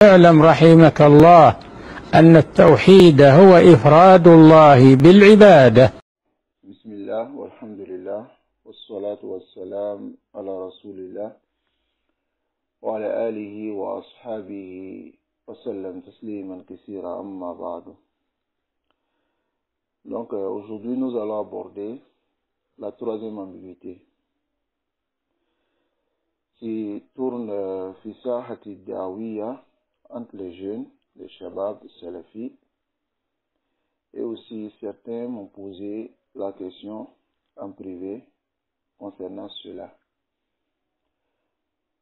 اعلم رحمك الله أن التوحيد هو إفراد الله بالعبادة. بسم الله والحمد لله والصلاة والسلام على رسول الله وعلى آله وأصحابه وسلم تسليما كثيرا أما بعد. Donc aujourd'hui nous allons aborder la troisième ambiguïté qui tourne fi sahati dawiya entre les jeunes, les shabab, les salafis, et aussi certains m'ont posé la question en privé concernant cela.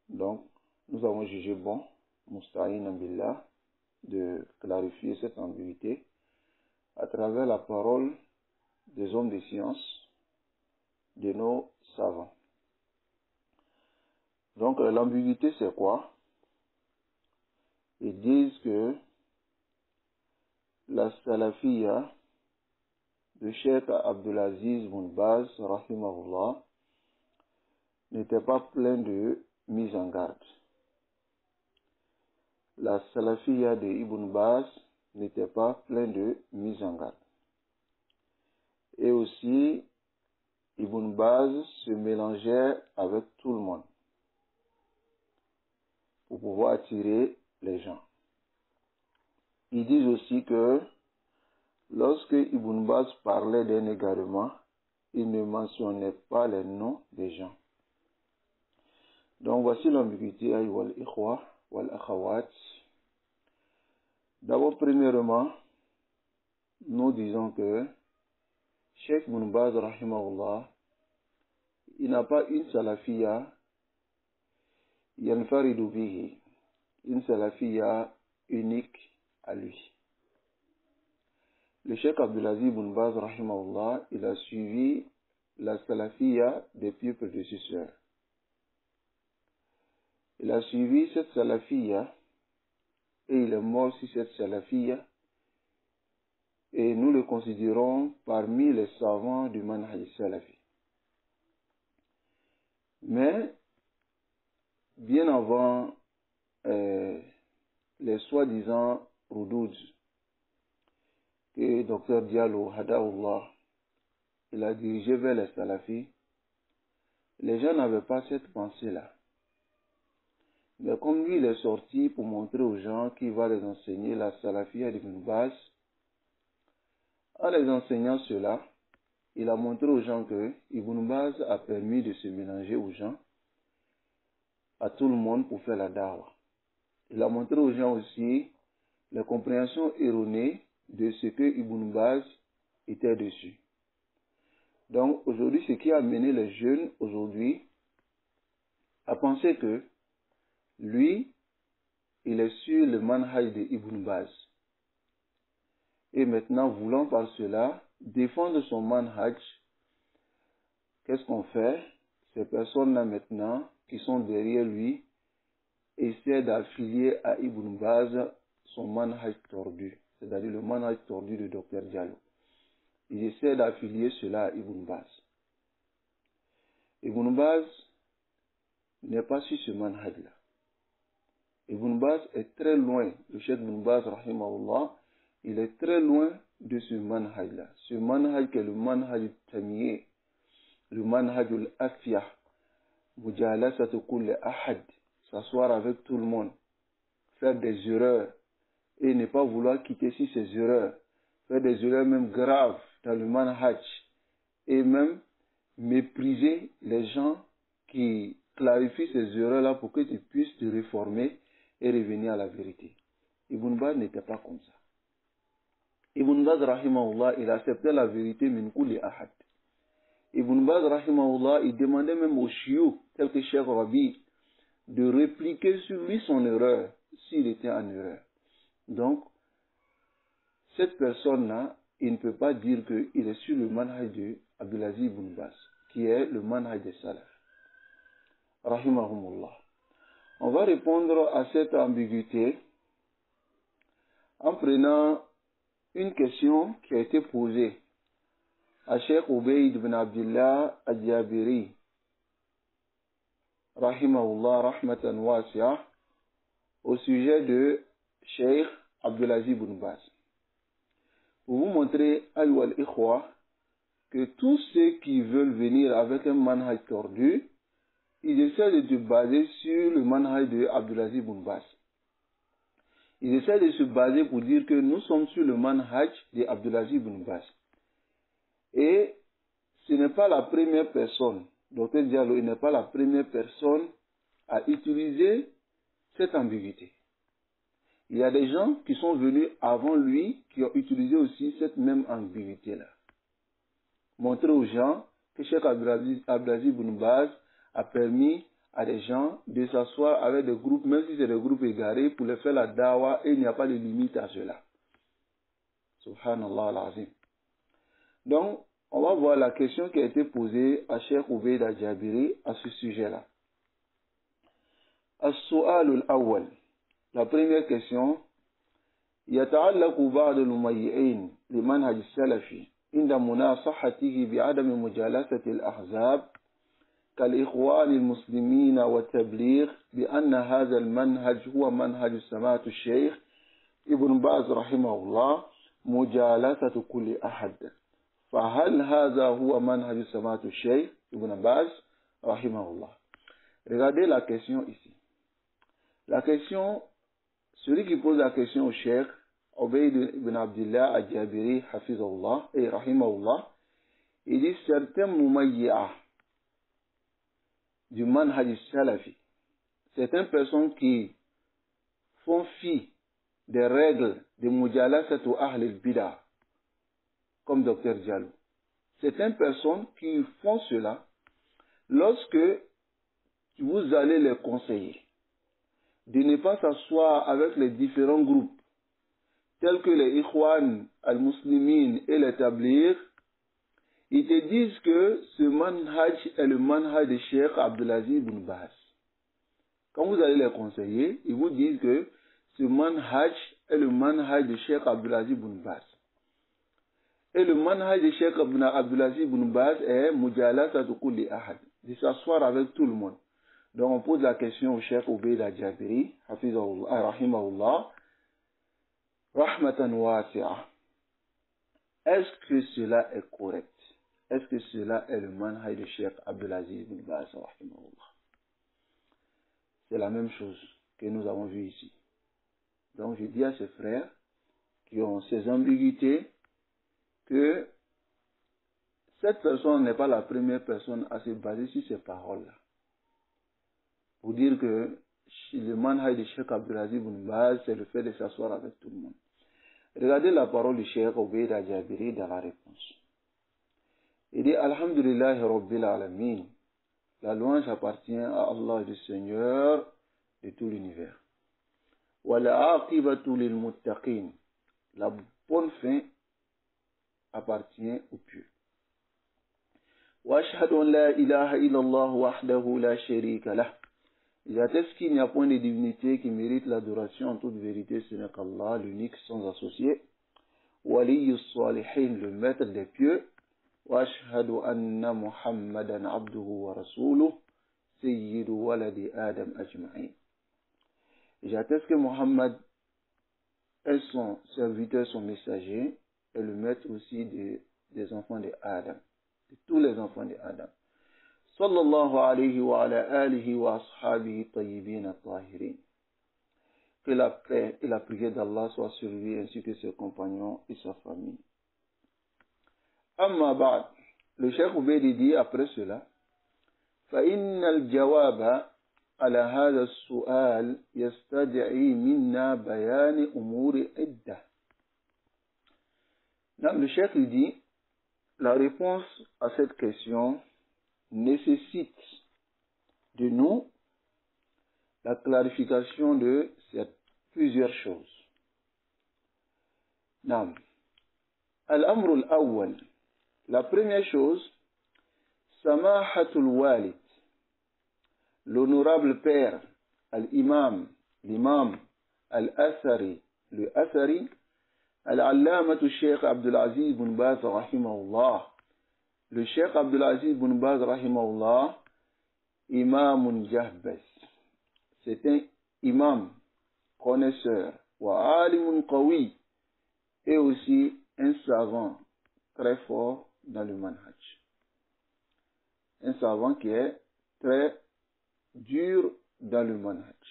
Donc nous avons jugé bon, Musta'in billah, de clarifier cette ambiguïté à travers la parole des hommes de science, de nos savants. Donc l'ambiguïté c'est quoi? Ils disent que la salafiyya de Cheikh Abdulaziz Ibn Baz rahimahullah n'était pas pleine de mise en garde. La salafiyya de Ibn Baz n'était pas pleine de mise en garde. Et aussi, Ibn Baz se mélangeait avec tout le monde pour pouvoir attirer les gens. Ils disent aussi que lorsque Ibn Baz parlait d'un égarement, il ne mentionnait pas les noms des gens. Donc voici l'ambiguïté wal ikhwa wal akhawat. D'abord, premièrement, nous disons que Cheikh Ibn Baz rahimahullah, il n'a pas une salafiyya yanfaridu bihi, une salafiyya unique à lui. Le Cheikh Abdulaziz Ibn Baz rahimahullah, il a suivi la salafiyya des pieux prédécesseurs. Il a suivi cette salafiyya et il est mort sur cette salafiyya, et nous le considérons parmi les savants du manhaj salafi. Mais bien avant les soi-disant roudoud que Dr Diallo Hadaoullah il a dirigé vers les salafis, les gens n'avaient pas cette pensée-là. Mais comme lui il est sorti pour montrer aux gens qu'il va les enseigner la salafiyya d'Ibn Baz, en les enseignant cela, il a montré aux gens que Ibn Baz a permis de se mélanger aux gens, à tout le monde pour faire la da'wah. Il a montré aux gens aussi les compréhensions erronées de ce que Ibn Baz était dessus. Donc aujourd'hui, ce qui a amené les jeunes aujourd'hui à penser que lui, il est sur le manhaj de Ibn Baz. Et maintenant, voulant par cela défendre son manhaj, qu'est-ce qu'on fait? Ces personnes-là maintenant, qui sont derrière lui, essaient d'affilier à Ibn Baz son manhaj tordu, c'est-à-dire le manhaj tordu de Dr Diallo. Ils essaient d'affilier cela à Ibn Baz. Ibn Baz n'est pas sur ce manhaj-là. Ibn Baz est très loin, le Cheikh Ibn Baz rahimahullah, il est très loin de ce manhaj-là. Ce manhaj qui est le manhaj tamiyé, le manhaj al-afiyah, mujalasatu kulli ahad, s'asseoir avec tout le monde, faire des erreurs et ne pas vouloir quitter si ces erreurs, faire des erreurs même graves dans le manhaj et même mépriser les gens qui clarifient ces erreurs-là pour que tu puisses te réformer et revenir à la vérité. Ibn Baz n'était pas comme ça. Ibn Baz rahimahullah, il acceptait la vérité min kulli ahad. Ibn Baz rahimahullah, il demandait même aux chiots, tels que Cheikh Rabi, de répliquer sur lui son erreur, s'il était en erreur. Donc, cette personne-là, il ne peut pas dire qu'il est sur le manhaj de Abdulaziz Ibn Baz, qui est le manhaj des salaf. Rahimahumullah. On va répondre à cette ambiguïté en prenant une question qui a été posée à Cheikh Ubayd ibn Abdullah al-Jabiri, rahimahullah rahmatan wasi'ah, au sujet de Cheikh Abdelaziz Ibn Baz. Pour vous montrer, ayyuha al-ikhwa, que tous ceux qui veulent venir avec un manhaj tordu, ils essaient de se baser sur le manhaj de Abdelaziz Ibn Baz. Ils essaient de se baser pour dire que nous sommes sur le manhaj de Abdelaziz Ibn Baz. Et ce n'est pas la première personne, Dr Diallo, il n'est pas la première personne à utiliser cette ambiguïté. Il y a des gens qui sont venus avant lui qui ont utilisé aussi cette même ambiguïté-là. Montrer aux gens que Cheikh Abdelaziz Ibn Baz a permis à des gens de s'asseoir avec des groupes, même si c'est des groupes égarés, pour leur faire la dawa et il n'y a pas de limite à cela. Subhanallah al-Azim. Donc, on va voir la question qui a été posée à Cheikh Ubaid al-Jabiri à ce sujet-là. As-su'al al-awwal. La première question, يتعلق بعض المميعين لمنهج السلفي عند مناصحته بعدم مجالسة الأحزاب كالإخوان المسلمين والتبليغ بأن هذا المنهج هو منهج سماحة الشيخ ابن باز رحمه الله مجالسة كل أحد. فهل هذا هو منهج سماحة الشيخ ابن باز رحمه الله? Regardez la question ici. La question, celui qui pose la question au cheikh Ubaid ibn Abdullah al-Jabiri hafizahullah et rahimahullah, il dit certains mumayyi'ah du manhaj salafi, certaines personnes qui font fi des règles de mujalasatu ahl al-bid'ah, comme Dr Diallo. Certaines personnes qui font cela, lorsque vous allez les conseiller de ne pas s'asseoir avec les différents groupes, tels que les Ikhwan al-Muslimin et les Tabligh, ils te disent que ce manhaj est le manhaj de Cheikh Abdelaziz Ibn Baz. Quand vous allez les conseiller, ils vous disent que ce manhaj est le manhaj de Cheikh Abdelaziz Ibn Baz. Et le manhaj de Cheikh Abdelaziz Ibn Baz est mujalasatu kulli ahad, de s'asseoir avec tout le monde. Donc on pose la question au Cheikh Ubaid al-Jabiri, rahimahullah, rahmatan wasi'a. Est-ce que cela est correct? Est-ce que cela est le manhaj de Cheikh Abdelaziz Ibn Baz, rahimahullah? C'est la même chose que nous avons vu ici. Donc je dis à ces frères qui ont ces ambiguïtés que cette personne n'est pas la première personne à se baser sur ces paroles-là. Pour dire que le manhaj de Cheikh Abdelaziz Ibn Baz, c'est le fait de s'asseoir avec tout le monde. Regardez la parole du Cheikh Ubaid al-Jabiri dans la réponse. Il dit Alhamdulillah Rabbil Alamin. La louange appartient à Allah, le Seigneur de tout l'univers. Wa la'aqibatu lil muttaqin. La bonne fin appartient aux pieux. Wa ashhadu an la ilaha illallah wahdahu la sharika lah. J'atteste qu'il n'y a point de divinité qui mérite l'adoration en toute vérité, ce n'est qu'Allah, l'unique sans associé. Waliyus salihin, le maître des pieux. Wa ashhadu anna Muhammadan abduhu wa rasuluh, sayyidu waladi Adam ajma'in. J'atteste que Muhammad est son serviteur, son messager, et le maître aussi des enfants de Adam, de tous les enfants de Adam. Sallallahu alayhi wa ala alihi wa ashabihi tayyibin tahirin. Que la paix et la prière d'Allah soient sur lui ainsi que ses compagnons et sa famille. Amma ba'd, le Cheikh Ubaid dit après cela, فإن الجواب على هذا السؤال يستدعي منا بيان أمور عدة. Donc le Cheikh dit, la réponse à cette question nécessite de nous la clarification de plusieurs choses. Nam. Al-amr al-awwal. La première chose, Samahatul Walid, l'honorable père, al-imam, l'imam, al-Athari, le Athari, al-allamatu Cheikh Abdelaziz Ibn Baz rahimahullah. Le Cheikh Abdelaziz Ibn Baz rahimahullah, imamun jahbas. C'est un imam, connaisseur, wa alimun qawi, et aussi un savant très fort dans le manhaj. Un savant qui est très dur dans le manhaj.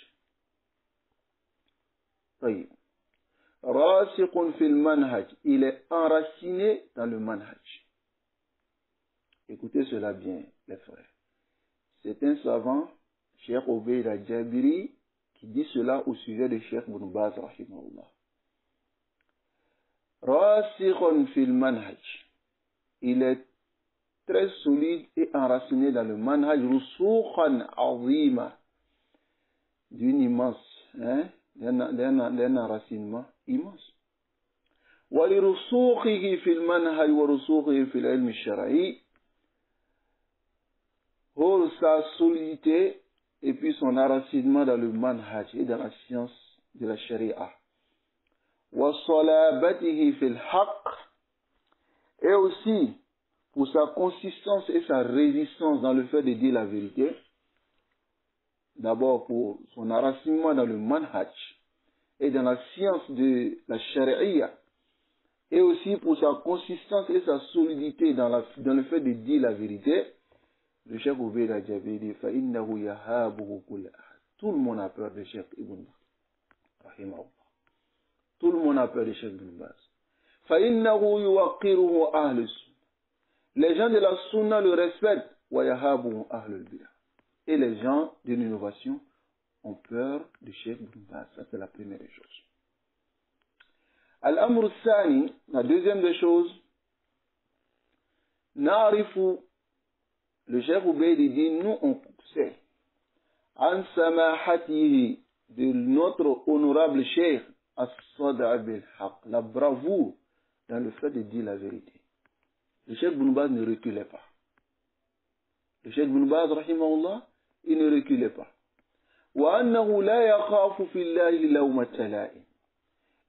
طيب. راسخ في المنهج, il est enraciné dans le manhaj. Écoutez cela bien, les frères. C'est un savant, Cheikh Obeid al-Jabiri, qui dit cela au sujet de Cheikh Ibn Baz, rahimahullah. Rasikhun fil manhaj. Il est très solide et enraciné dans le manhaj, rusukhan azima, d'une immense, d'un enracinement immense. ولرسوخه في المنهج ورسوخه في العلم الشرعي, pour sa solidité et puis son enracinement dans le manhaj et dans la science de la sharia. وصلابته في الحق, et aussi pour sa consistance et sa résistance dans le fait de dire la vérité. D'abord pour son enracinement dans le manhaj et dans la science de la sharia, et aussi pour sa consistance et sa solidité dans le fait de dire la vérité. Le Cheikh Obeid al-Jabiri dit فَإِنَّهُ يَهَابُهُ كُلَّ أَحَدٍ. Tout le monde a peur de Cheikh Ibn Baz, rahimahullah. Tout le monde a peur de Cheikh Ibn Baz. فَإِنَّهُ يُوَقِّرُهُ أَهْلُ السُّنَّةِ. Les gens de la sunna le respectent. وَيَهَابُهُ أَهْلُ الْبِدْعَةِ. Et les gens de l'innovation ont peur de Cheikh Ibn Baz. Ça, c'est la première des choses. Al-Amr al-Thani, la deuxième des choses, نعرف, le Cheikh Obeid dit, nous on sait, an samahatihi, de notre honorable Cheikh, as-sada' bil-haq, la bravoure dans le fait de dire la vérité. Le Cheikh Ibn Baz ne reculait pas. Le Cheikh Ibn Baz, rahimahullah, il ne reculait pas. Wa annahu la yakhafu fillahi lawmata la'im.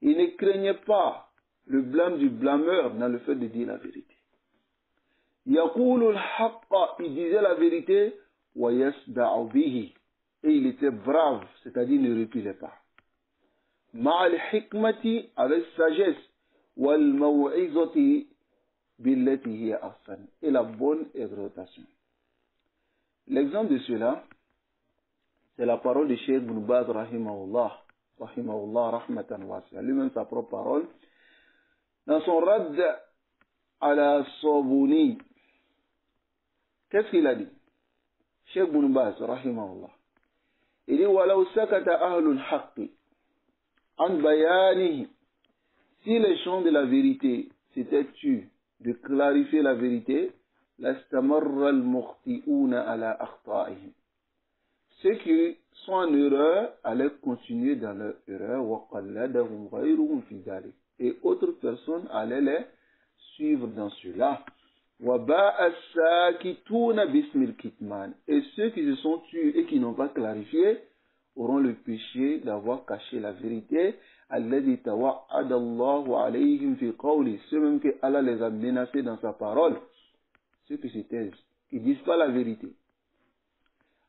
Il ne craignait pas le blâme du blâmeur dans le fait de dire la vérité. Yaqulu al-haqqa, il disait la vérité, wa yasda'u bihi, et il était brave, c'est-à-dire ne reculait pas. Ma'al hikmati, avec sagesse, wal maw'izati billati hiya ahsan, et la bonne exhortation. L'exemple de cela, c'est la parole de Cheikh Ibn Baz, rahimahullah, rahmatan wasi'a, lui-même sa propre parole, dans son Radd ala Sabuni. Qu'est-ce qu'il a dit? Cheikh Ibn Baz, rahimahullah, il dit walau sakata ahlul haqqi an bayanihi, si les gens de la vérité s'étaient tus de clarifier la vérité, lastamarra al-mukhti'una ala akhta'ihim, ceux qui sont en erreur allaient continuer dans leur erreur, wa qalladahum ghayruhum fi dhalik, et autres personnes allaient les suivre dans cela. Wa ba'a as-sakituna bismil kitman, et ceux qui se sont tus et qui n'ont pas clarifié auront le péché d'avoir caché la vérité. Alladhi tawa'ada Allahu alayhim fi qawli, ceux même que Allah les a menacés dans sa parole, ceux qui se taisent, qui disent pas la vérité.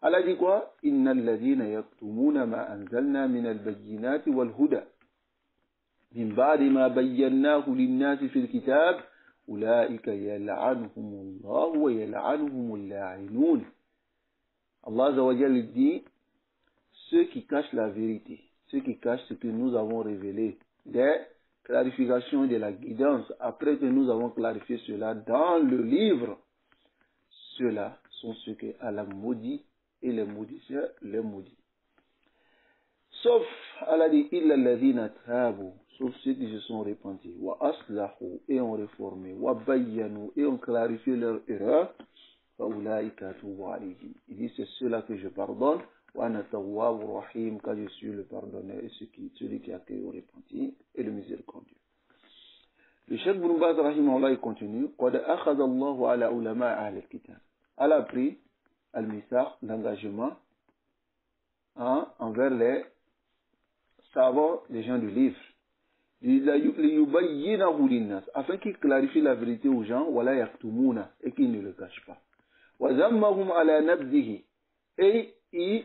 Allah dit quoi? Innal ladhina yaktumuna ma anzalna min al-bayyinati wal huda min ba'di ma bayyanahu lin-nasi fil kitab ulaika yal'anuhumullahu wa yal'anuhumul la'inun. Allah azza wa jalla dit, ceux qui cachent la vérité, ceux qui cachent ce que nous avons révélé, des clarifications de la guidance, après que nous avons clarifié cela dans le livre, ceux-là sont ceux que Allah maudit, et les maudisseurs les maudit. Sauf, Allah dit, illa alladhina tabu, sauf ceux qui se sont repentis, wa aslahu, et ont réformé, wa bayyanu, et ont clarifié leur erreur, fa ulaika atubu alayhim. Il dit, c'est ceux-là que je pardonne, wa ana tawwabur rahim, car je suis le pardonneur, et celui qui accueille au repenti, et le miséricordieux. Le Cheikh Ibn Baz, rahimahullah, il continue, qad akhadha Allahu ala ulama ahli al-kitab. Allah a pris al-misaq, l'engagement, envers les savants, les gens du livre, afin qu'ils clarifient la vérité aux gens, wala yaktumuna, et qu'ils ne le cachent pas. Wa zammahum ala nabdihi, et il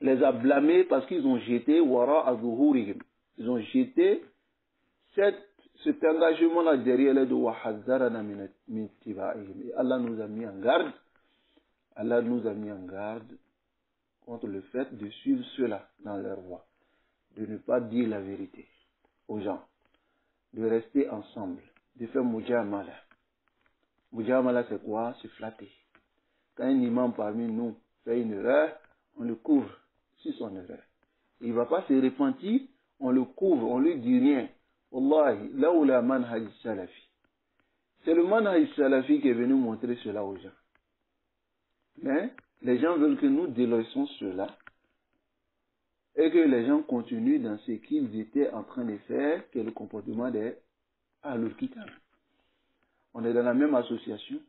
les a blâmés parce qu'ils ont jeté wara zuhurihim, Ils ont jeté cet engagement-là derrière les doigts. Et Allah nous a mis en garde. Allah nous a mis en garde contre le fait de suivre cela dans leur voie. De ne pas dire la vérité aux gens. De rester ensemble. De faire mujamala. Mujamala, c'est quoi? Se flatter. Quand un imam parmi nous fait une erreur, on le couvre sur son erreur. Il ne va pas se repentir, on le couvre, on ne lui dit rien. Wallahi, là où la manhaj salafi. C'est le manhaj salafi qui est venu montrer cela aux gens. Mais les gens veulent que nous délaissions cela et que les gens continuent dans ce qu'ils étaient en train de faire, qui est le comportement des Ahlul Kitab. On est dans la même association,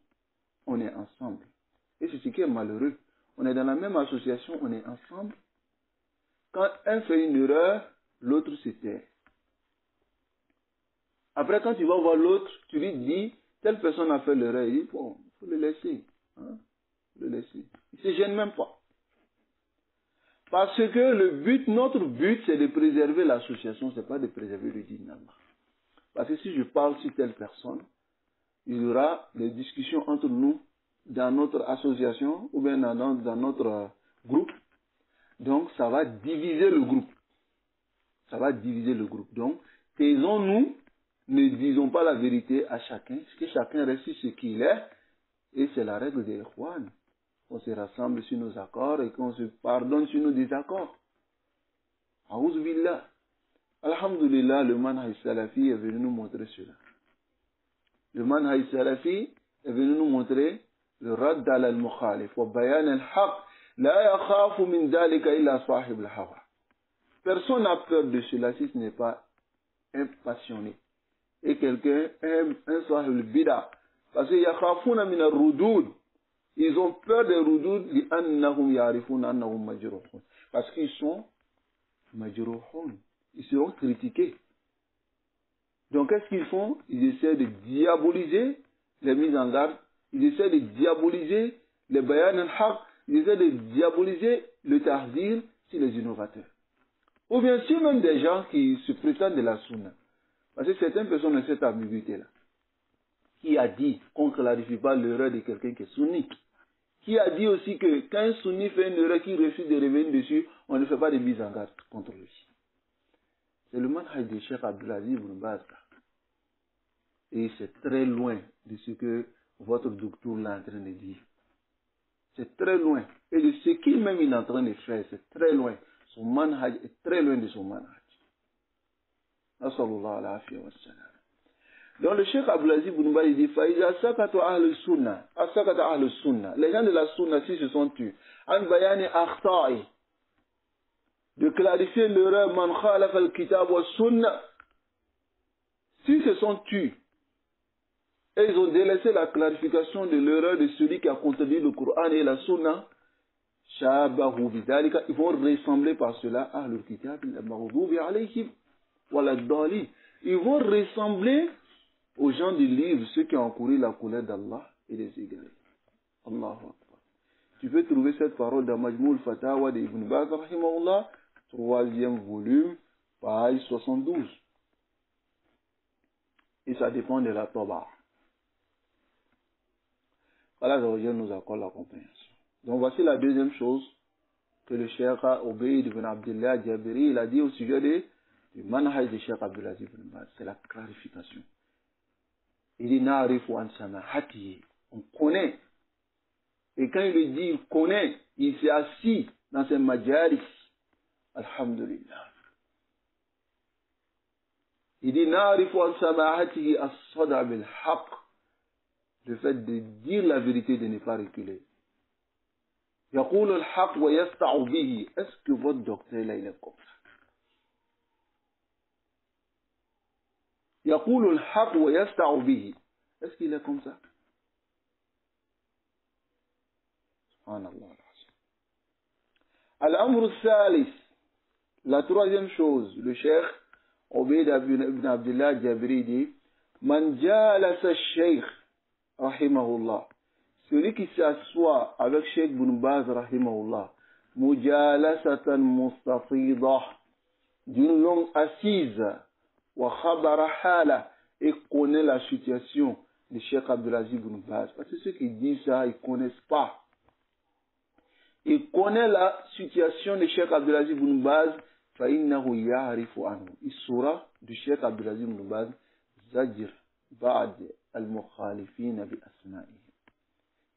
on est ensemble. Et c'est ce qui est malheureux. On est dans la même association, on est ensemble. Quand un fait une erreur, l'autre se tait. Après, quand tu vas voir l'autre, tu lui dis, telle personne a fait l'erreur. Il dit, bon, il faut le laisser. Hein? Le laisser. Il ne se gêne même pas. Parce que notre but, c'est de préserver l'association, ce n'est pas de préserver le dîner d'Allah. Parce que si je parle sur telle personne, il y aura des discussions entre nous dans notre association ou bien dans notre groupe. Donc, ça va diviser le groupe. Ça va diviser le groupe. Donc, taisons-nous, ne disons pas la vérité à chacun, que chacun reste ce qu'il est. Et c'est la règle des Ikhwan. On se rassemble sur nos accords et qu'on se pardonne sur nos désaccords. A'oudhu billah. Alhamdulillah, le manhaj salafi est venu nous montrer cela. Le manhaj salafi est venu nous montrer le radd ala al-mukhalif wa bayan al-haq la yakhafu min dhalika illa sahib al-hawa. Personne n'a peur de cela si ce n'est pas un passionné. Et quelqu'un aime un sahib al-bida. Parce que yakhafuna min al-rudud. Ils ont peur des rudud li annahum yarifuna annahum majruhun. Parce qu'ils sont majruhun. Ils seront critiqués. Donc, qu'est-ce qu'ils font? Ils essaient de diaboliser les mises en garde. Ils essaient de diaboliser les bayan al-haq. Ils essaient de diaboliser le tahzir sur les innovateurs. Ou bien sur même des gens qui se prétendent de la sunna. Parce que certaines personnes ont cette ambiguïté-là. Qui a dit qu'on ne clarifie pas l'erreur de quelqu'un qui est sunni? Qui a dit aussi que quand un sunni fait une erreur qui refuse de revenir dessus, on ne fait pas de mise en garde contre lui. C'est le manhaj de Cheikh Abdelaziz Ibn Baz. Et c'est très loin de ce que votre docteur est en train de dire. C'est très loin. Et de ce qu'il-même est en train de faire, c'est très loin. Son manhaj est très loin de son manhaj. Nasallallahu alayhi wa sallam. Donc le Cheikh Abdelaziz Ibn Baz dit Faïza sakatu ahl sunnah, asakata ahl sunnah. Les gens de la sunna, si se sont tus, an bayani akhta'i, de clarifier l'erreur man khalaf al-kitab wa sunnah. S'ils se sont tus, et ils ont délaissé la clarification de l'erreur de celui qui a contredit le Coran et la Sunna, shabahu bidhalika, ils vont ressembler par cela à ahlul kitab al-maghdubi alayhim wal-dhalin. Ils vont ressembler aux gens du livre, ceux qui ont encouru la colère d'Allah et les égarés. Allahu Akbar. Tu peux trouver cette parole dans Majmou al-Fatawa d'Ibn Baz, rahimahullah, 3e volume, page 72. Et ça dépend de la Toba. Voilà, nous accorde la compréhension. Donc voici la deuxième chose que le Cheikh Obeid ibn Abdullah Jabiri il a dit au sujet du manhaj de Cheikh Abdelaziz ibn Baz. C'est la clarification. Il dit Na'rifu an samahati. On connaît. Et quand il le dit, il connaît, il s'est assis dans ses majalis. Alhamdulillah. Il dit Na'rifu an samahati as-sada bil haqq. Le fait de dire la vérité, de ne pas reculer. يقول الحق ويستع به. Est-ce que votre docteur là il est comme ça? يقول الحق ويستع به. Est-ce qu'il est comme ça? سبحان الله العظيم. الأمر الثالث. La troisième chose, le cheikh Obeid ibn Abdullah Jabiri dit Man jalasa al-sheikh rahimahullah. Celui qui s'assoit avec Cheikh Ibn Baz rahimahullah, mujalasatan mustafidah, d'une longue assise, wa khabara hala, et connaît la situation de Cheikh Abdelaziz Ibn Baz. Parce que ceux qui disent ça, ils ne connaissent pas. Ils connaissent la situation de Cheikh Abdelaziz Ibn Baz, فإنه يعرف عنه. Il saura du Cheikh Abdelaziz Ibn Baz, زجر بعد المخالفين بأسمائهم,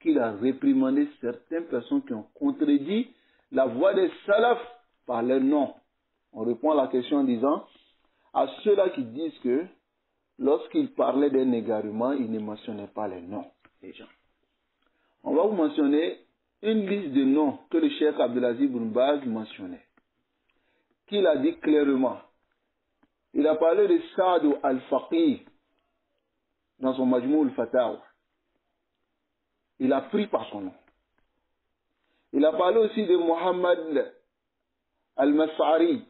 qu'il a réprimandé certaines personnes qui ont contredit la voix des salafs par leur nom. On répond à la question en disant, à ceux-là qui disent que lorsqu'ils parlaient d'un égarement, ils ne mentionnaient pas les noms des gens. On va vous mentionner une liste de noms que le Cheikh Abdelaziz Ibn Baz mentionnait, qu'il a dit clairement. Il a parlé de Saad al-Faqih dans son Majmou al-Fatawa. Il a pris par son nom. Il a parlé aussi de Muhammad al-Mas'ari.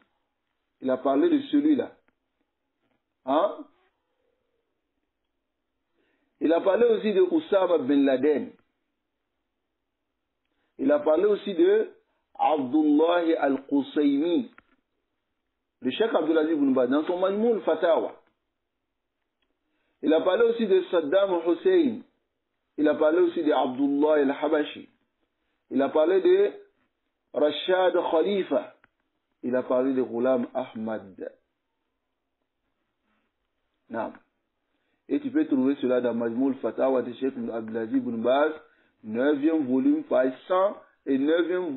Il a parlé de celui-là. Hein? Il a parlé aussi de Oussama bin Laden. Il a parlé aussi de Abdullah al-Qusaymi. Le Cheikh Abdelaziz Ibn Baz dans son Majmou al-Fatawa. Il a parlé aussi de Saddam Hussein. Il a parlé aussi de Abdullah al-Habashi. Il a parlé de Rashad Khalifa. Il a parlé de Ghulam Ahmad. Non. Et tu peux trouver cela dans Majmou al-Fatawa de Cheikh Abdelaziz Ibn Baz, 9e volume, page 100, et 9e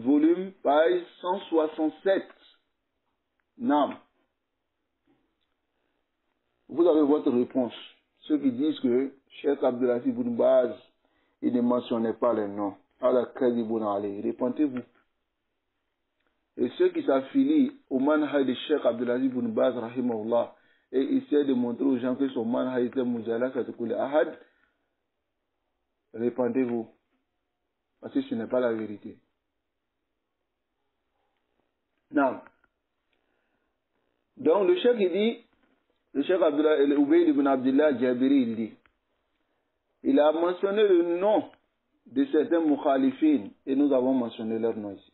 volume, page 167. Non. Vous avez votre réponse. Ceux qui disent que Cheikh Abdelaziz Ibn Baz, il ne mentionnait pas les noms. Répondez-vous. Et ceux qui s'affilient au manhaj de Cheikh Abdelaziz Ibn Baz, rahimahullah, et essaient de montrer aux gens que son manhaj était mujalasat kulli ahad, répondez-vous. Parce que ce n'est pas la vérité. Non. Donc le Cheikh il dit, le Cheikh Ubayd ibn Abdullah Jabiri il dit, il a mentionné le nom de certains mukhalifin et nous avons mentionné leur nom ici.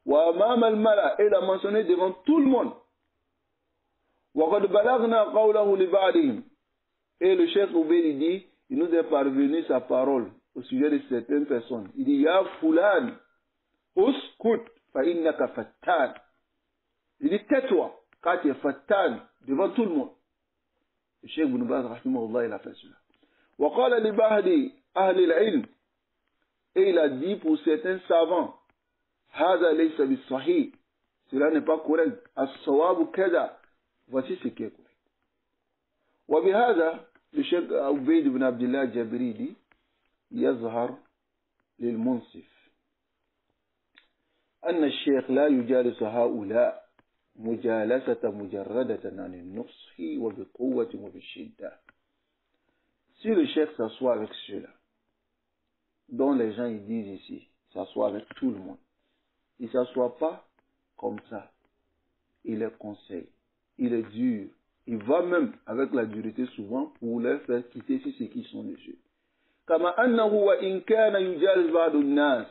Wa amam al-mala, il a mentionné devant tout le monde. Wa qad balagna qawlahu li ba'dihim. Et le Cheikh Ubayd dit, il nous est parvenu sa parole au sujet de certaines personnes. Il dit, ya fulan, uskut fa innaka fattan. Il dit, tais-toi, car tu es fattan devant tout le monde. Le Cheikh Ibn Baz, rahimahullah, il a fait cela. Wa qala li ba'di ahli al-ilm. Et il a dit pour certains savants, Hada laysa bis-sahih. Cela n'est pas correct. As-sawabu kada. Voici ce qui est correct. Wa bihada, le Cheikh Ubayd ibn Abdullah Jabiri dit, يظهر للمنصف أن الشيخ لا يجالس هؤلاء مجالسة مجردة عن النصح وبقوة وبالشدة. Si le cheikh s'assoit avec ceux-là, dont les gens ils disent ici, s'assoit avec tout le monde, il ne s'assoit pas comme ça. Il les conseille, il est dur, il va même avec la dureté souvent pour les faire quitter ceux qui sont dessus. كما أنه وإن كان يجالس بعض الناس,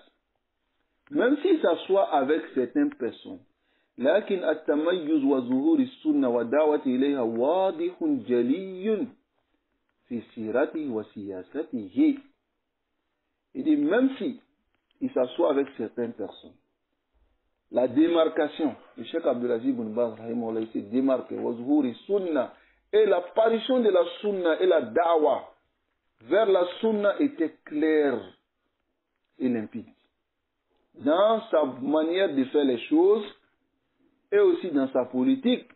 même s'il s'assoit avec certaines personnes, لكن التميز وظهور السنة والدعوة إليها واضح جلي في سيرته وسياسته. Il dit même si il s'assoit avec certaines personnes, la démarcation, le Cheikh Abdelaziz Ibn Baz rahimahullah s'est démarqué, وظهور السنة, et l'apparition de la sunna et la da'wa vers la sunna était claire et limpide. Dans sa manière de faire les choses et aussi dans sa politique.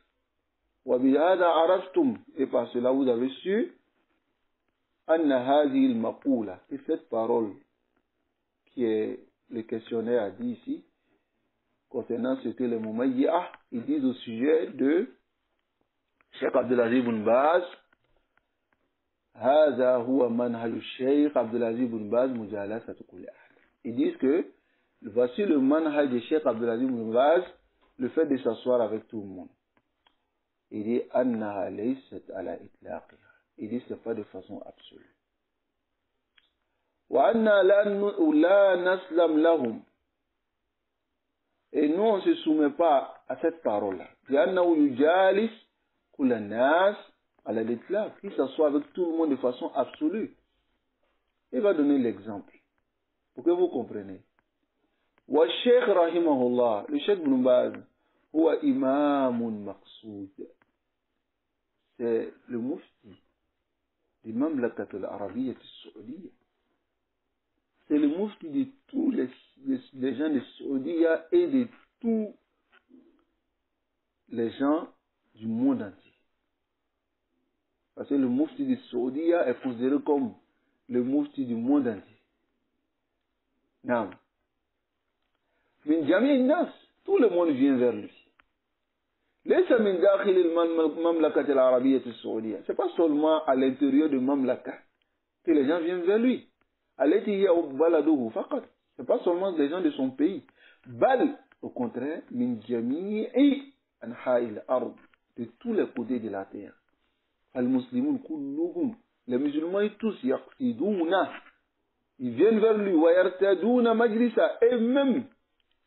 Et par cela vous avez su que cette parole qui est le questionnaire a dit ici concernant ce que les Mumayyi'ah, ils disent au sujet de Cheikh Abdelaziz Ibn Baz, هذا هو منهج الشيخ عبد العزيز بن باز مجالسة كل أحد. Ils disent que voici le manhaj de Cheikh Abdelaziz Ibn Baz, le fait de s'asseoir avec tout le monde. Il dit أنها ليست على إطلاقها. Il dit c'est pas de façon absolue. وأننا لا نسلم لهم. Et nous on ne se soumet pas à cette parole-là. لأنه يجالس كل الناس على الإطلاق. Il s'assoit avec tout le monde de façon absolue. Il va donner l'exemple pour que vous compreniez. والشيخ رحمه الله, le Cheikh Ibn Baz, هو إمام مقصود. C'est le mufti du Mamlakat al-Arabiyyah al-Saoudiya. C'est le mufti de tous les gens de Saoudia et de tous les gens du monde entier. Parce que le mufti de Saoudia est considéré comme le mufti du monde entier. Non. Min jami' nas, tout le monde vient vers lui. ليس من داخل المملكة العربية السعودية. C'est pas seulement à l'intérieur de Mamlaka que les gens viennent vers lui. التي هي بلده فقط. C'est pas seulement les gens de son pays. بل au contraire من جميع أنحاء الأرض, de tous les côtés de la terre. المسلمون كلهم, les musulmans tous يقصدون, ils viennent vers lui. ويرتدون مجلسا, et même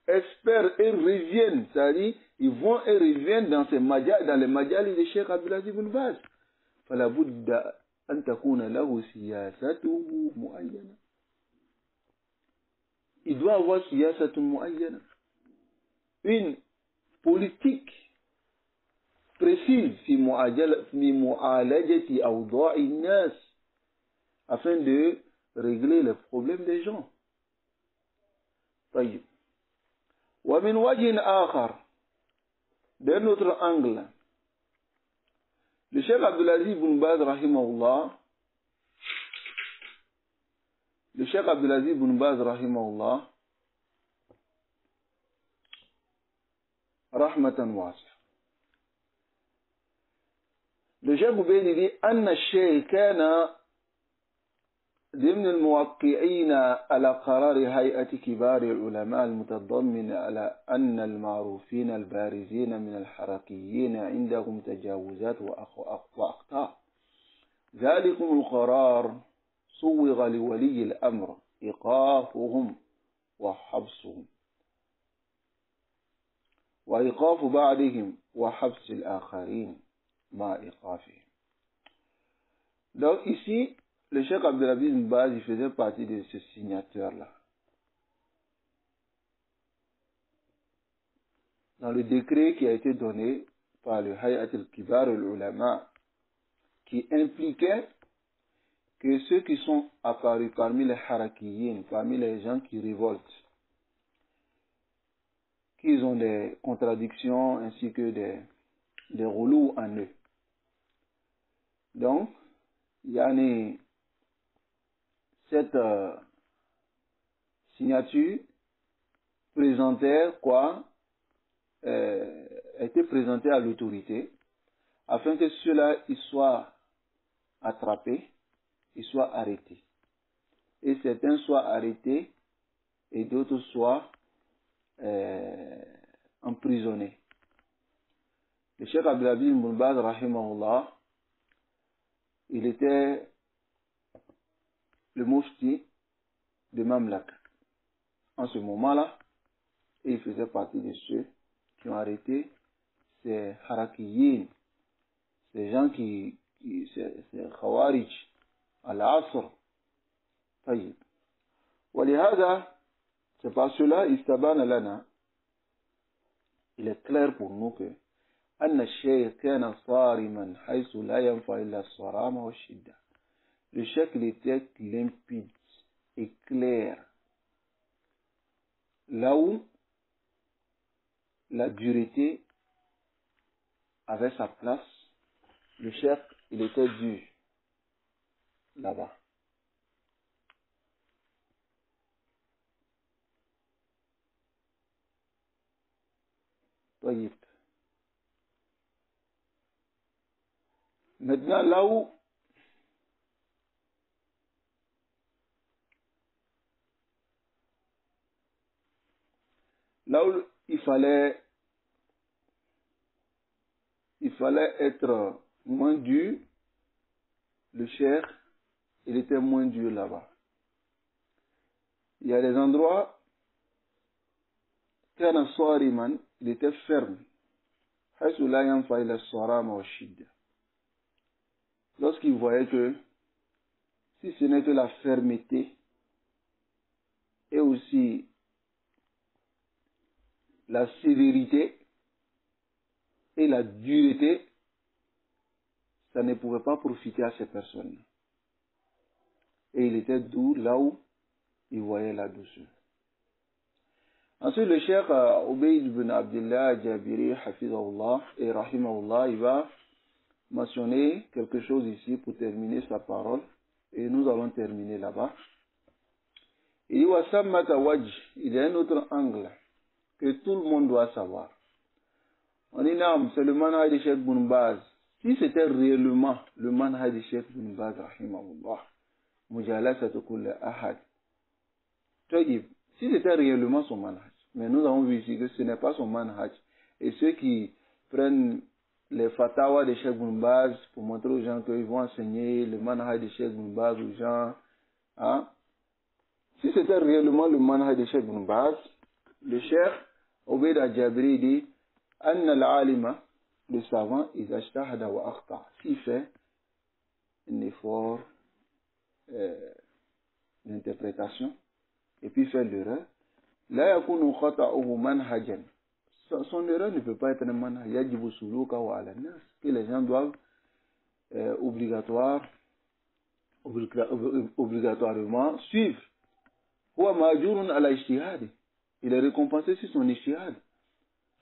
espèrent et reviennent, c'est-à-dire ils vont et reviennent dans les majalis de Cheikh Abdelaziz Ibn Baz. فلا بد أن تكون له سياسته معينة. Il doit avoir سياسة معينة, une politique précise في معالجة أوضاع الناس, afin de régler les problèmes des gens. طيب. ومن وجه آخر, d'un autre angle, le Cheikh Abdelaziz Ibn Baz rahimahullah, le Cheikh Abdelaziz Ibn Baz rahimahullah, rahmatan wasi'a. Le Cheikh Boubaini dit أن الشيخ كان ضمن الموقعين على قرار هيئة كبار العلماء المتضمن على أن المعروفين البارزين من الحركيين عندهم تجاوزات وأخطاء. ذلكم القرار صوغ لولي الأمر إيقافهم وحبسهم, وإيقاف بعضهم وحبس الآخرين مع إيقافهم. Donc ici, le Cheikh Abdelaziz Ibn Baz, il faisait partie de ce signateur-là. Dans le décret qui a été donné par le Hayat al-Kibar al-Ulama, qui impliquait que ceux qui sont apparus parmi les harakiyin, parmi les gens qui révoltent, qu'ils ont des contradictions ainsi que des relous en eux. Donc, cette signature présentait quoi, était présentée à l'autorité afin que ceux-là ils soient attrapés, ils soient arrêtés. Et certains soient arrêtés et d'autres soient emprisonnés. Le Cheikh Abdelaziz Ibn Baz rahimahullah, il était le mufti de Mamlak en ce moment-là, et il faisait partie de ceux qui ont arrêté ces harakiyin, ces gens ces khawarij al-asr. طيب. ولهذا, c'est par cela استبان لنا, il est clair pour nous que أن الشيخ كان صارما حيث لا ينفع إلا الصرامة والشدة. Le cheikh, il était limpide et clair, là où la dureté avait sa place. Le cheikh, il était dur là-bas. طيب. Maintenant, là où il fallait être moins dur, le cheikh, il était moins dur là-bas. Il y a des endroits, Kana Swariman, il était ferme, Lorsqu'il voyait que si ce n'est que la fermeté et aussi la sévérité et la dureté, ça ne pouvait pas profiter à ces personnes. Et il était doux là où il voyait la douceur. Ensuite, le cheikh Ubayd ibn Abdullah Jabiri, Hafizahullah et Rahimahullah, il va mentionner quelque chose ici pour terminer sa parole. Et nous allons terminer là-bas. Il dit, Wasammata wajh, il y a un autre angle que tout le monde doit savoir. On dit, non, c'est le manhaj de Cheikh Ibn Baz. Si c'était réellement le manhaj de Cheikh Ibn Baz, Rahimahullah, mujalasatu kulli ahad. Si c'était réellement son manhaj, mais nous avons vu ici que ce n'est pas son manhaj. Et ceux qui prennent les fatawas de Cheikh Ibn Baz pour montrer aux gens qu'ils vont enseigner le manhaj de Cheikh Ibn Baz aux gens, hein? Si c'était réellement le manhaj de Cheikh Ibn Baz, le Cheikh Ubayd al-Jabiri dit Anna al-alima, le savant, il ajtahada wa akhta. S'il fait un effort d'interprétation et puis fait l'erreur, la yakunu khata'uhu manhajan. Son erreur ne peut pas être un manhaj yajibu suluka wa ala nas, que les gens doivent obligatoirement suivre. Huwa ma'jurun ala ijtihadi. Il est récompensé sur son ijtihad.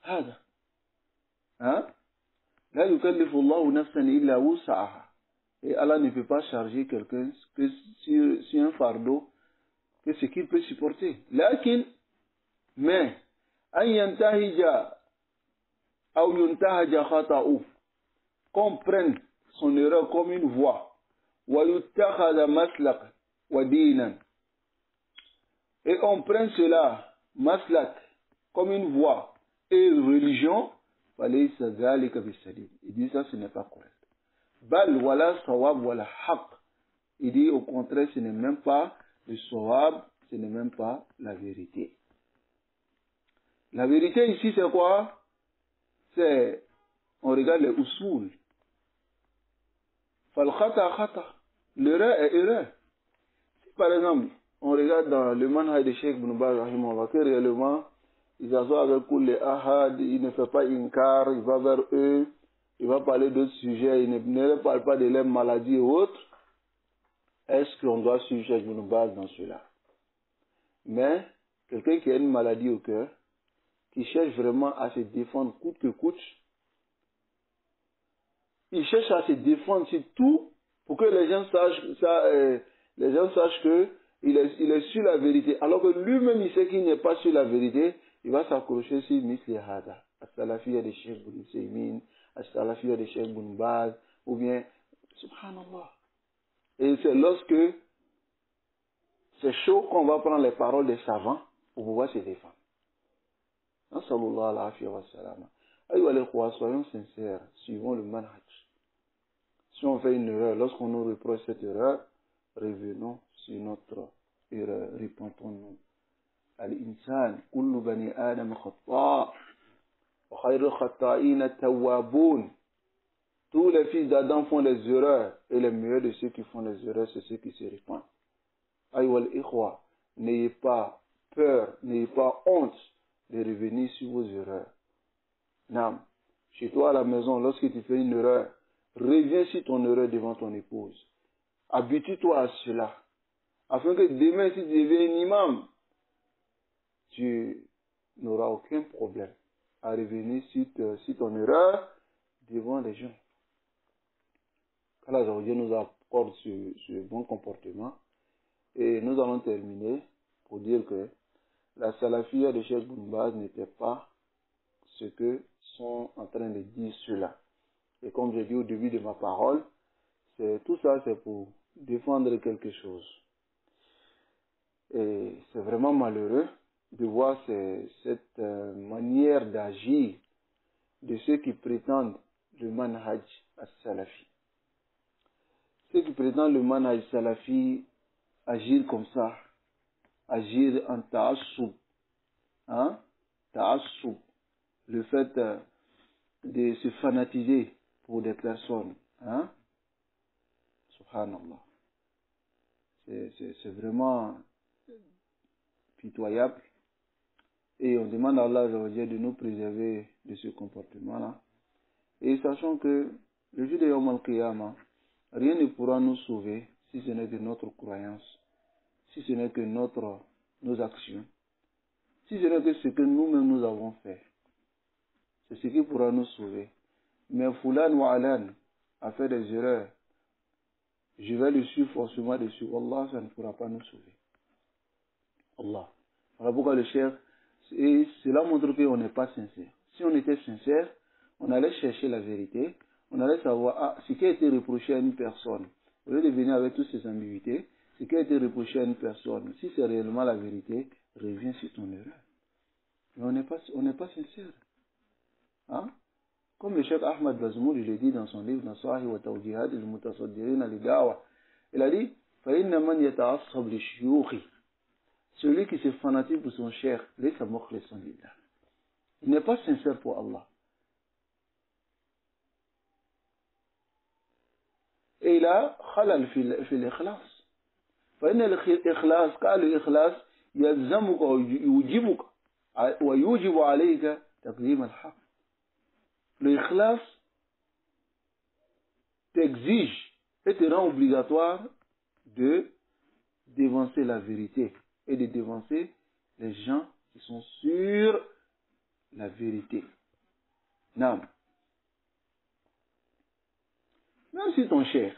هذا لا يكلف الله نفسا إلا وسعها. Et Allah ne peut pas charger quelqu'un que sur un fardeau que ce qu'il peut supporter. Mais أن ينتهج أو ينتهج خطأه, qu'on prenne son erreur comme une voie, ويتخذ مسلك ودينا, et on prend cela maslak comme une voie et religion, il dit ça, ce n'est pas correct. Bal wala sawab wala haq. Il dit au contraire, ce n'est même pas le sawab, ce n'est même pas la vérité. La vérité ici, c'est quoi? C'est, on regarde les usul. Fal khata khata. L'erreur est erreur. Par exemple, on regarde dans le manhaj de Cheikh Ibn Baz, on que réellement, il s'assoit avec les ahad, il ne fait pas inkar, il va vers eux, il va parler d'autres sujets, il ne parle pas de leurs maladies et autres. Est-ce qu'on doit suivre Cheikh Ibn Baz dans cela? Mais, quelqu'un qui a une maladie au cœur, qui cherche vraiment à se défendre coûte que coûte, il cherche à se défendre sur tout pour que les gens sachent que il est sur la vérité, alors que lui-même il sait qu'il n'est pas sur la vérité. Il va s'accrocher sur Misli Hada, As-Salafiyya de Cheikh Ibn Usaymin, As-Salafiyya de Cheikh Ibn Baz, ou bien, subhanallah. Et c'est lorsque c'est chaud qu'on va prendre les paroles des savants pour pouvoir se défendre. Sallallahu alayhi wa sallam. Aïwa les croix, soyons sincères, suivons le manhaj. Si on fait une erreur, lorsqu'on nous reproche cette erreur, revenons sur notre erreur, repentons-nous. Al-insan, kullu bani adam khata', wa khayru khata'ina tawwabun. Tous les fils d'Adam font des erreurs, et les meilleurs de ceux qui font des erreurs, c'est ceux qui se répandent. Aïwa l'ikhwa, n'ayez pas peur, n'ayez pas honte de revenir sur vos erreurs. Nam, chez toi à la maison, lorsque tu fais une erreur, reviens sur ton erreur devant ton épouse. Habitue-toi à cela, afin que demain, si tu deviens un imam, tu n'auras aucun problème à revenir sur ton erreur devant les gens. Allah nous accorde ce bon comportement. Et nous allons terminer pour dire que la salafiyya de Cheikh Ibn Baz n'était pas ce que sont en train de dire ceux-là. Et comme j'ai dit au début de ma parole, tout ça c'est pour défendre quelque chose. Et c'est vraiment malheureux de voir cette manière d'agir de ceux qui prétendent le manhaj as-salafi. Ceux qui prétendent le manhaj salafi agir comme ça, agir en ta'assub, hein? Ta'assub, le fait de se fanatiser pour des personnes. Hein? Subhanallah. C'est vraiment pitoyable. Et on demande à Allah de nous préserver de ce comportement-là. Et sachant que le jour de Yawm al-Qiyamah, rien ne pourra nous sauver si ce n'est que notre croyance, si ce n'est que nos actions, si ce n'est que ce que nous-mêmes nous avons fait. C'est ce qui pourra nous sauver. Mais Fulan wa Alan a fait des erreurs. Je vais le suivre forcément dessus. Allah, ça ne pourra pas nous sauver. Allah. Voilà pourquoi le Cheikh, et cela montre qu'on n'est pas sincère. Si on était sincère, on allait chercher la vérité, on allait savoir ce qui a été reproché à une personne. Au lieu de venir avec toutes ces ambiguïtés, ce qui a été reproché à une personne, si c'est réellement la vérité, reviens sur ton erreur. Mais on n'est pas sincère. Hein? Comme le Cheikh Ahmad Bazmoul, il le dit dans son livre Nasahi wa Tawjihad al-Mutasaddirin al-Da'wa, il a dit فَإِنَّ مَنْ يَتَعَصَّبْ لِلشُّيُوخِ celui qui se fanatise pour son cher, il n'est pas sincère pour Allah. Et il a khalal fi l'ikhlas. فإن الإخلاص قال الإخلاص يلزمك ويوجبك ويوجب عليك تقديم الحق. L'ikhlas t'exige et te rend obligatoire de dévancer la vérité et de dévancer les gens qui sont sur la vérité. Non. Même si ton cheikh,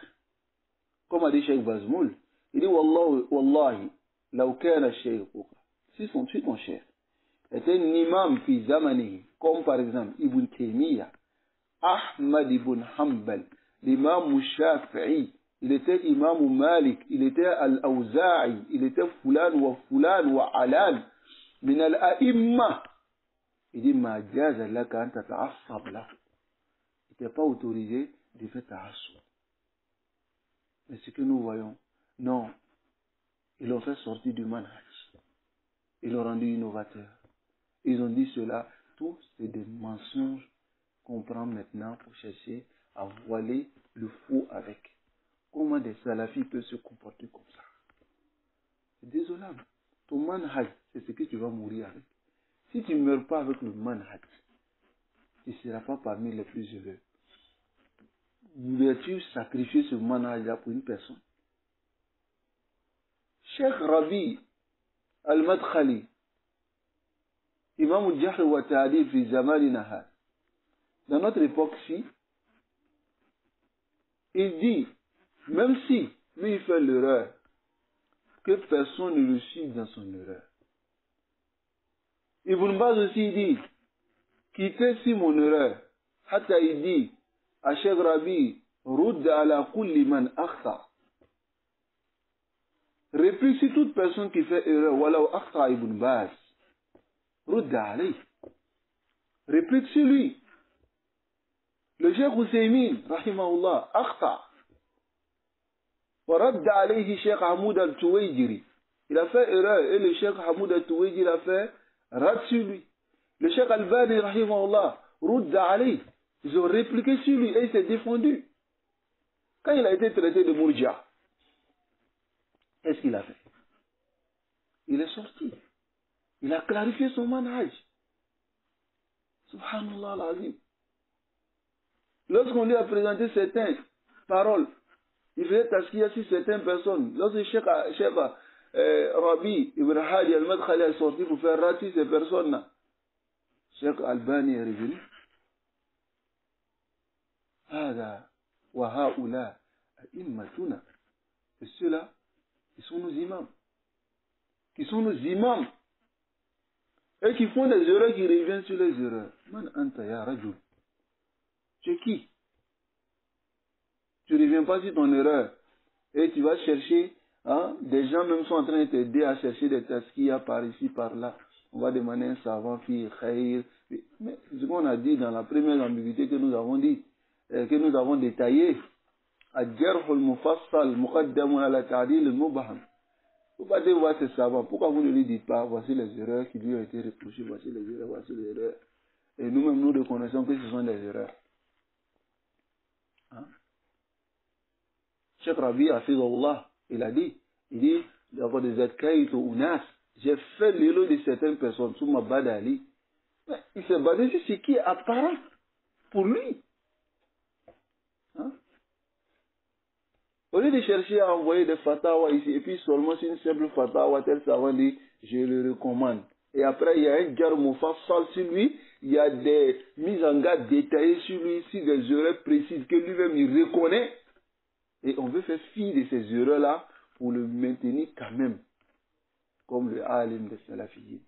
comme a dit Cheikh Bazmoul, il dit Wallahi, law kana shaykhuka, si ton cheikh était un imam fi zamani, comme par exemple Ibn Taymiyyah, Ahmad ibn Hanbal, l'imam Shafi'i, il était imam Malik, il était al-Awza'i, il était fulan wa alan, min al-a'imma. Il dit ma jaza laka an tata'assab lahu. Il n'était pas autorisé de faire ta'assub. Mais ce que nous voyons, non, ils l'ont fait sortir du manhaj. Ils l'ont rendu innovateur. Ils ont dit cela, tout c'est des mensonges qu'on prend maintenant pour chercher à voiler le faux avec. Comment des salafis peuvent se comporter comme ça? C'est désolant. Ton manhaj, c'est ce que tu vas mourir avec. Si tu ne meurs pas avec le manhaj, tu ne seras pas parmi les plus heureux. Voudrais-tu sacrifier ce manhaj-là pour une personne? Cheikh Rabi al-Madkhali, Imam al-Jahl wa Ta'dil fi Zamanina, dans notre époque-ci, il dit, même si lui il fait l'erreur, que personne ne le suive dans son erreur. Ibn Baz aussi dit, quittez si mon erreur. Hatta il dit, à Cheikh Rabi, rudd ala kulli man akhta. Réplique si toute personne qui fait erreur, walau akhta Ibn Baz, rudd alayh. Réplique sur lui. Le Cheikh Husaymin, rahimahullah, akhta. ورد عليه Cheikh Hamoud al-Tuwaydiri. Il a fait erreur et le Cheikh Hamoud al-Tuwaydiri a fait rad sur lui. Le Cheikh Albani, rahimahullah, rudda alayh. Ils ont répliqué sur lui et il s'est défendu. Quand il a été traité de Mourja, qu'est-ce qu'il a fait? Il est sorti. Il a clarifié son manhaj. Subhanallah al-Azim. Lorsqu'on lui a présenté certaines paroles, il faisait tasqiya sur certaines personnes. Lorsque Cheikh Rabi Ibn Hadi al-Madkhali est sorti pour faire rater ces personnes-là, Cheikh Albani est revenu. Hada wa haula a'immatuna. Et ceux-là, ils sont nos imams. Qui sont nos imams. Et qui font des erreurs, qui reviennent sur les erreurs. Man anta ya rajul. Tu es qui? Tu ne reviens pas sur ton erreur. Et tu vas chercher, des gens même sont en train de t'aider à chercher des taskiyas par ici, par là. On va demander un savant, fille, khayr. Mais ce qu'on a dit dans la première ambiguïté que nous avons dit, que nous avons détaillé, al-jarh al-mufassal muqaddamun ala ta'dil al-mubham. Vous pouvez voir ces savants. Pourquoi vous ne lui dites pas, voici les erreurs qui lui ont été reprochées, voici les erreurs, voici les erreurs. Et nous-mêmes, nous reconnaissons que ce sont des erreurs. Hein? Cheikh Rabi Hafizullah, il dit, j'ai fait l'élo de certaines personnes sous ma badali. Mais il s'est basé sur ce qui est apparent pour lui. Hein? Au lieu de chercher à envoyer des fatawas ici, et puis seulement c'est une simple fatawa, tel savant dit, je le recommande. Et après, il y a un garmoufa sale sur lui, il y a des mises en garde détaillées sur lui, sur des erreurs précises que lui-même il reconnaît. Et on veut faire fi de ces erreurs-là pour le maintenir quand même comme le alim de Salafiyyin.